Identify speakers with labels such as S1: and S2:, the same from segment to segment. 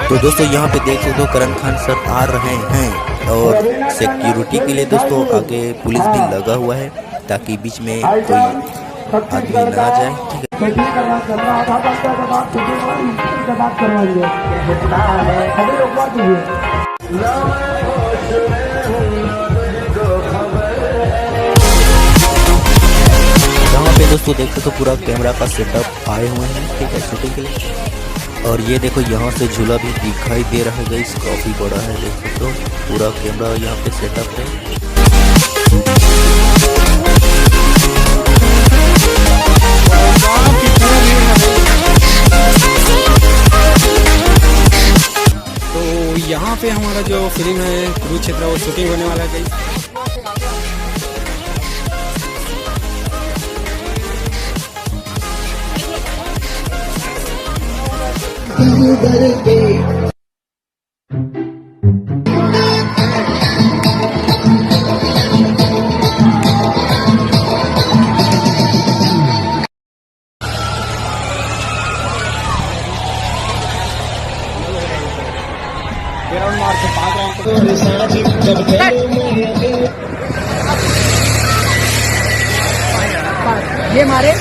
S1: तो दोस्तों यहाँ पे देख सकते हो करण खान सर आ रहे हैं और सिक्योरिटी के लिए दोस्तों आगे पुलिस भी लगा हुआ है ताकि बीच में कोई आदमी ना आ जाए। ठीक है यहाँ पे दोस्तों देख सकते हो पूरा कैमरा का सेटअप आए हुए हैं, ठीक है, शूटिंग के लिए। और ये देखो यहाँ से झूला भी दिखाई दे रहा है गाइस, काफी बड़ा है, देख सकते हो पूरा कैमरा यहाँ पे सेटअप है।
S2: तो यहाँ पे हमारा जो फिल्म है कुरुक्षेत्र वो शूटिंग होने वाला है गाइस।
S3: ये मारे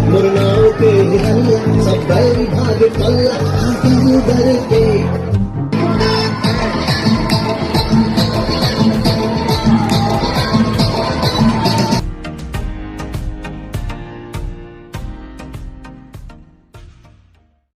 S4: मुरनाओं के हल्ला सब बैरी भाग पल्ला डर के